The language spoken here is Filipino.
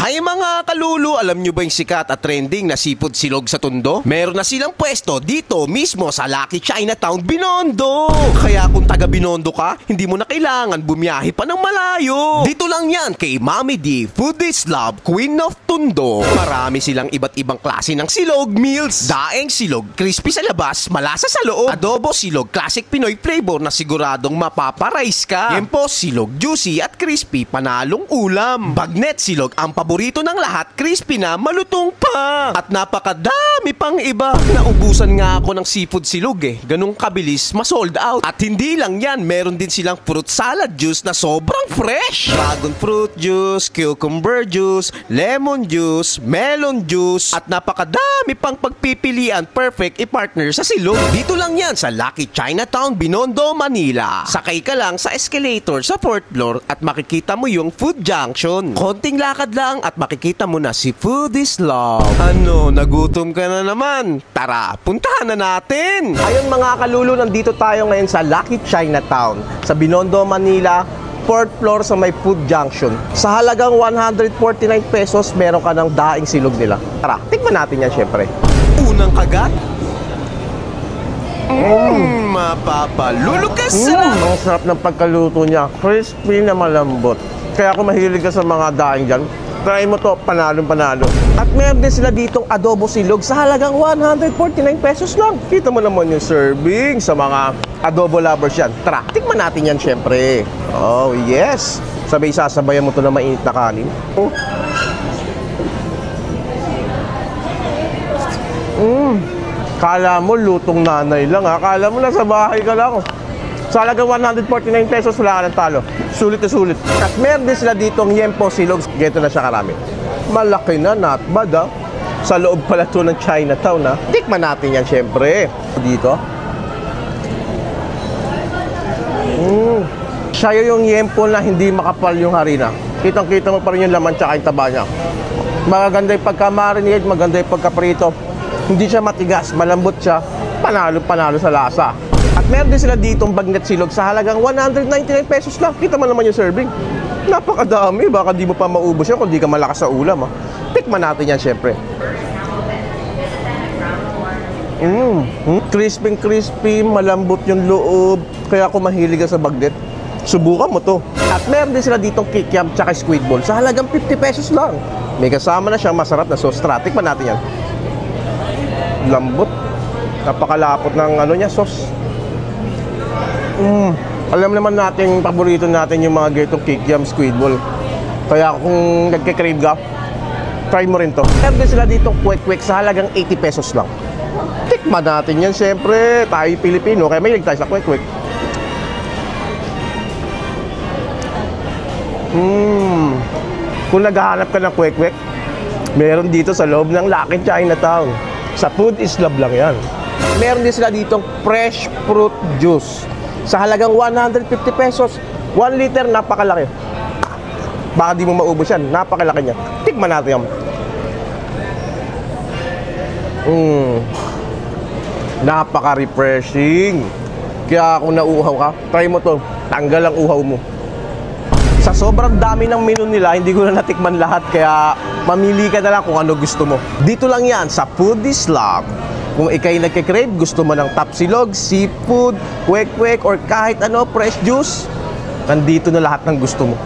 Ay mga kalulu, alam nyo ba yung sikat at trending na seafood silog sa Tondo? Meron na silang pwesto dito mismo sa Lucky Chinatown, Binondo. Kaya kung taga Binondo ka, hindi mo na kailangan bumiyahe pa ng malayo. Dito lang yan kay Mami D, Foodies Love, Queen of Tondo. Marami silang iba't ibang klase ng silog meals. Daeng silog, crispy sa labas, malasa sa loob. Adobo silog, classic Pinoy flavor na siguradong mapaparice ka. Yempo silog, juicy at crispy, panalong ulam. Bagnet silog, ang paborito ng lahat, crispy na, malutong pa. At napakadami pang iba. Naubusan nga ako ng seafood silog ganung kabilis ma-sold out. At hindi lang yan, meron din silang fruit salad juice na sobrang fresh. Dragon fruit juice, cucumber juice, lemon juice, melon juice, at napakadami pang pagpipilian, perfect i-partner sa silog. Dito lang yan sa Lucky Chinatown, Binondo, Manila. Sakay ka lang sa escalator sa 4th floor at makikita mo yung food junction. Konting lakad lang at makikita mo na si Foodies Love. Ano, nagutom ka na naman? Tara, puntahan na natin! Ayun mga kalulu, nandito tayo ngayon sa Lucky Chinatown sa Binondo, Manila, 4th floor sa may food junction. Sa halagang 149 pesos, meron ka ng daing silog nila. Tara, tikman natin yan syempre. Unang kagat. Mapapalulog ka sa... Ang sarap ng pagkaluto niya. Crispy na malambot. Kaya kung mahilig ka sa mga daing dyan, try mo to, panalo-panalo. At meron din sila ditong adobo silog sa halagang 149 pesos lang. Kita mo naman yung serving sa mga adobo lovers yan. Tara, tikman natin yan syempre. Oh, yes! Sabay sasabayan mo to na mainit na kanin. Kala mo lutong nanay lang ha. Kala mo nasa bahay ka lang. Sa halagang 149 pesos, wala ka ng talo. Sulit na sulit. At meron din sila ditong yempo silog. Ganito na siya karami. Malaki na, not bad ha. Sa loob pala to ng Chinatown ha. Tikman natin yan syempre. Dito. Siya yung yempo na hindi makapal yung harina. Kitang-kita mo pa rin yung laman tsaka yung taba niya. Maganda yung pagka-marinade, maganda yung pagka-prito. Hindi siya matigas, malambot siya. Panalo-panalo sa lasa. At meron din sila ditong bagnet silog sa halagang 199 pesos lang. Kita mo naman yung serving. Napakadami. Baka di mo pa maubos yan kung di ka malakas sa ulam ha. Tikman natin yan syempre. Crispy, malambot yung loob. Kaya kung mahilig ka sa bagnet, subukan mo to. At meron din sila ditong kikiam tsaka squid ball sa halagang 50 pesos lang. May kasama na siyang masarap na sauce. Tikman natin yan. Lambot. Napakalapot ng ano niya, sauce. Alam naman natin, paborito natin yung mga ganitong kikiam, squid ball. Kaya kung nagkikrave ka, try mo rin to. Meron din sila ditong kwek-kwek sa halagang 80 pesos lang. Tikman natin yan, syempre. Tayo Pilipino, kaya may tayo sa kwek-kwek. Kung naghahanap ka ng kwek-kwek, meron dito sa loob ng Lucky Chinatown. Sa Foodies Love lang yan. Meron din sila ditong fresh fruit juice sa halagang 150 pesos. 1 liter, napakalaki. Baka di mo maubos yan, napakalaki niya. Tikman natin yan. Napaka-refreshing. Kaya kung nauuhaw ka, try mo to. Tanggal ang uhaw mo. Sa sobrang dami ng menu nila, hindi ko na natikman lahat. Kaya mamili ka na lang kung ano gusto mo. Dito lang yan sa Foodies Love. Kung ikay nagkikrave, gusto mo ng top silog, seafood, kwek-kwek, or kahit ano, fresh juice, nandito na lahat ng gusto mo.